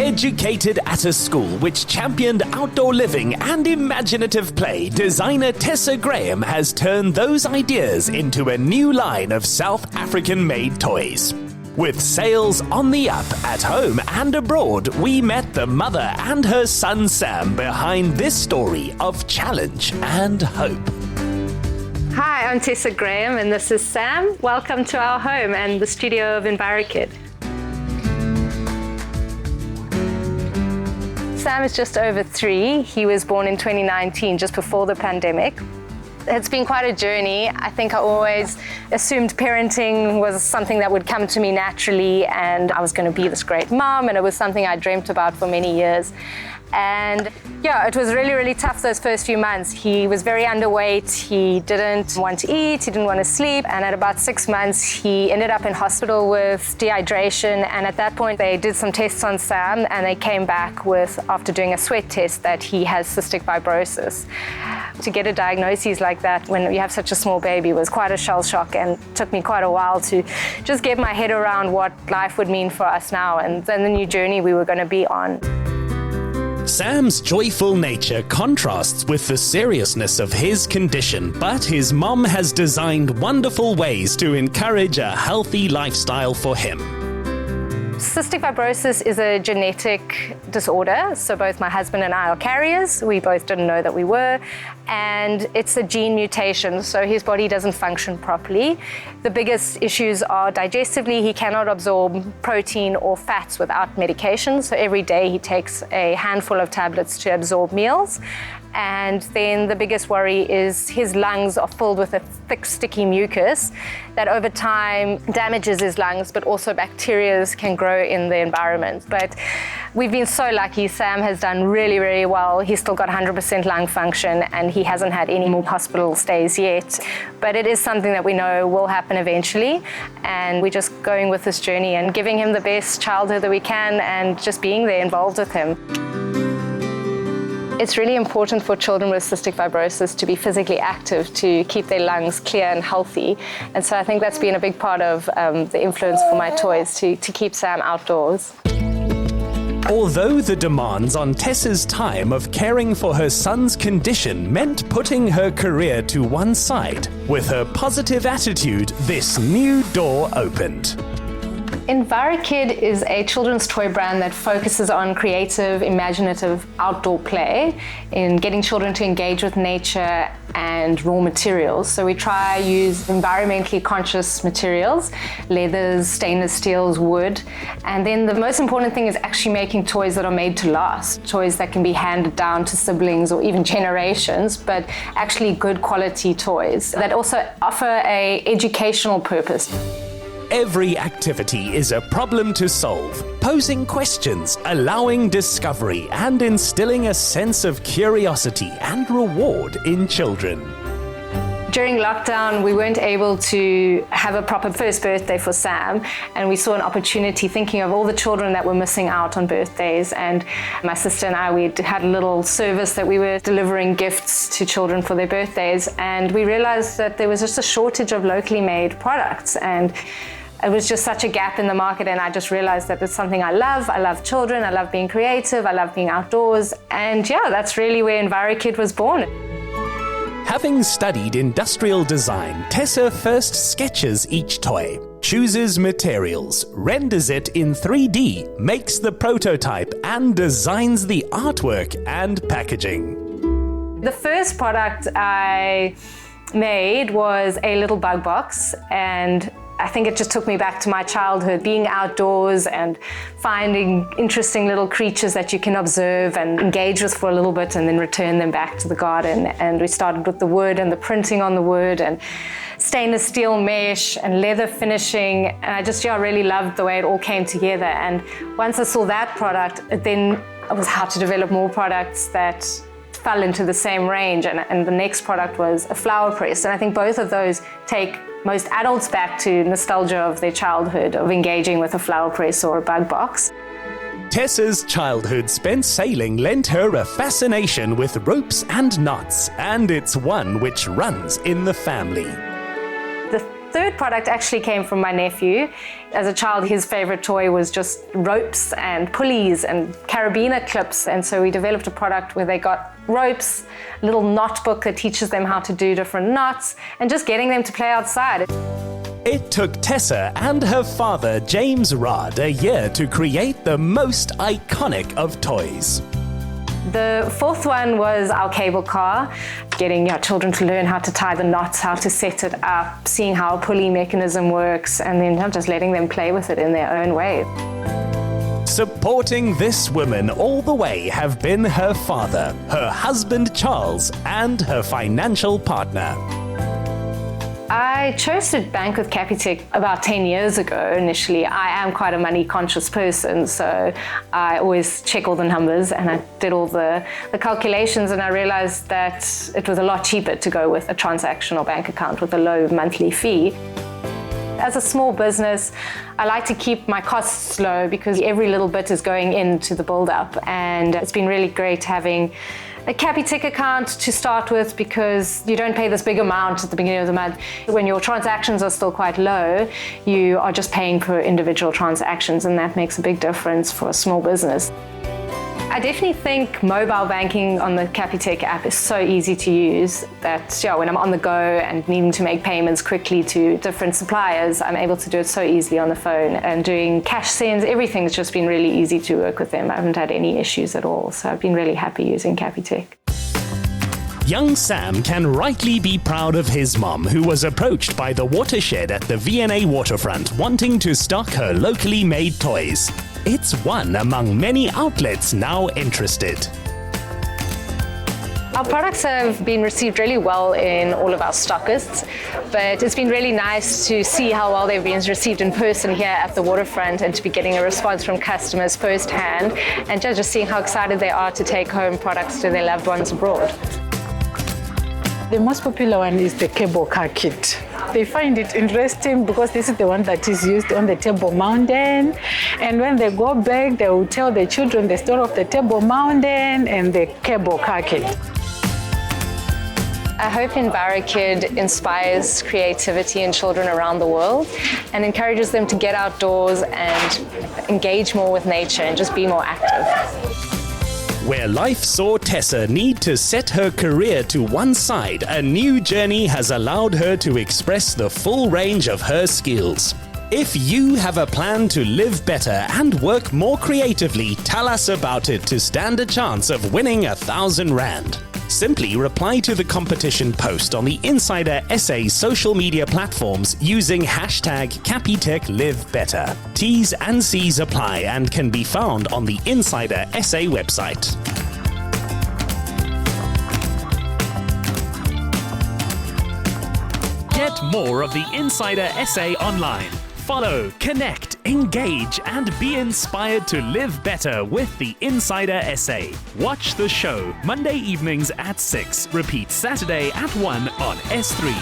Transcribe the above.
Educated at a school which championed outdoor living and imaginative play, designer Tessa Graham has turned those ideas into a new line of South African-made toys. With sales on the up at home and abroad, we met the mother and her son Sam behind this story of challenge and hope. Hi, I'm Tessa Graham and this is Sam. Welcome to our home and the studio of Envirokid. Sam is just over 3. He was born in 2019, just before the pandemic. It's been quite a journey. I think I always assumed parenting was something that would come to me naturally and I was going to be this great mom, and it was something I dreamt about for many years. And yeah, it was really, really tough those first few months. He was very underweight, he didn't want to eat, he didn't want to sleep, and at about 6 months he ended up in hospital with dehydration, and at that point they did some tests on Sam and they came back with, after doing a sweat test, that he has cystic fibrosis. To get a diagnosis like that when you have such a small baby was quite a shell shock, and took me quite a while to just get my head around what life would mean for us now and then the new journey we were going to be on. Sam's joyful nature contrasts with the seriousness of his condition, but his mom has designed wonderful ways to encourage a healthy lifestyle for him. Cystic fibrosis is a genetic disorder, so both my husband and I are carriers. We both didn't know that we were, and it's a gene mutation, so his body doesn't function properly. The biggest issues are digestively. He cannot absorb protein or fats without medication, so every day he takes a handful of tablets to absorb meals. And then the biggest worry is his lungs are filled with a thick, sticky mucus that over time damages his lungs, but also bacteria can grow in the environment. But we've been so lucky. Sam has done really, really well. He's still got 100% lung function and he hasn't had any more hospital stays yet. But it is something that we know will happen eventually. And we're just going with this journey and giving him the best childhood that we can and just being there involved with him. It's really important for children with cystic fibrosis to be physically active to keep their lungs clear and healthy. And so I think that's been a big part of the influence for my toys to keep Sam outdoors. Although the demands on Tessa's time of caring for her son's condition meant putting her career to one side, with her positive attitude, this new door opened. Envirokid is a children's toy brand that focuses on creative, imaginative outdoor play in getting children to engage with nature and raw materials. So we try to use environmentally conscious materials, leathers, stainless steels, wood. And then the most important thing is actually making toys that are made to last, toys that can be handed down to siblings or even generations, but actually good quality toys that also offer an educational purpose. Every activity is a problem to solve, posing questions, allowing discovery, and instilling a sense of curiosity and reward in children. During lockdown, we weren't able to have a proper first birthday for Sam, and we saw an opportunity thinking of all the children that were missing out on birthdays. And my sister and I, we had a little service that we were delivering gifts to children for their birthdays, and we realized that there was just a shortage of locally made products. And it was just such a gap in the market, and I just realized that it's something I love. I love children, I love being creative, I love being outdoors, and yeah, that's really where Envirokid was born. Having studied industrial design, Tessa first sketches each toy, chooses materials, renders it in 3D, makes the prototype, and designs the artwork and packaging. The first product I made was a little bug box, and I think it just took me back to my childhood, being outdoors and finding interesting little creatures that you can observe and engage with for a little bit and then return them back to the garden. And we started with the wood and the printing on the wood and stainless steel mesh and leather finishing. And I just really loved the way it all came together. And once I saw that product, then it was how to develop more products that fell into the same range. And the next product was a flower press. And I think both of those take most adults back to nostalgia of their childhood, of engaging with a flower press or a bug box. Tessa's childhood spent sailing lent her a fascination with ropes and knots, and it's one which runs in the family. The third product actually came from my nephew. As a child, his favorite toy was just ropes and pulleys and carabiner clips. And so we developed a product where they got ropes, a little knot book that teaches them how to do different knots, and just getting them to play outside. It took Tessa and her father, James Rod, a year to create the most iconic of toys. The fourth one was our cable car, getting our children to learn how to tie the knots, how to set it up, seeing how a pulley mechanism works, and then just letting them play with it in their own way. Supporting this woman all the way have been her father, her husband Charles, and her financial partner. I chose to bank with Capitec about 10 years ago initially. I am quite a money conscious person, so I always check all the numbers, and I did all the calculations, and I realized that it was a lot cheaper to go with a transactional bank account with a low monthly fee. As a small business, I like to keep my costs low because every little bit is going into the build-up, and it's been really great having a Capitec account to start with because you don't pay this big amount at the beginning of the month. When your transactions are still quite low, you are just paying per individual transactions, and that makes a big difference for a small business. I definitely think mobile banking on the Capitec app is so easy to use that when I'm on the go and needing to make payments quickly to different suppliers, I'm able to do it so easily on the phone. And doing cash sends, everything's just been really easy to work with them. I haven't had any issues at all, so I've been really happy using Capitec. Young Sam can rightly be proud of his mom, who was approached by the watershed at the V&A waterfront wanting to stock her locally made toys. It's one among many outlets now interested. Our products have been received really well in all of our stockists, but it's been really nice to see how well they've been received in person here at the waterfront and to be getting a response from customers firsthand, and just seeing how excited they are to take home products to their loved ones abroad. The most popular one is the cable car kit. They find it interesting because this is the one that is used on the Table Mountain. And when they go back, they will tell the children the story of the Table Mountain and the cable car kit. I hope Envirokid inspires creativity in children around the world and encourages them to get outdoors and engage more with nature and just be more active. Where life saw Tessa need to set her career to one side, a new journey has allowed her to express the full range of her skills. If you have a plan to live better and work more creatively, tell us about it to stand a chance of winning R1,000. Simply reply to the competition post on the Insider SA social media platforms using #CapitecLiveBetter. T's and C's apply and can be found on the Insider SA website. Get more of the Insider SA online. Follow, connect, engage, and be inspired to live better with the Insider SA. Watch the show Monday evenings at 6. Repeat Saturday at 1 on S3.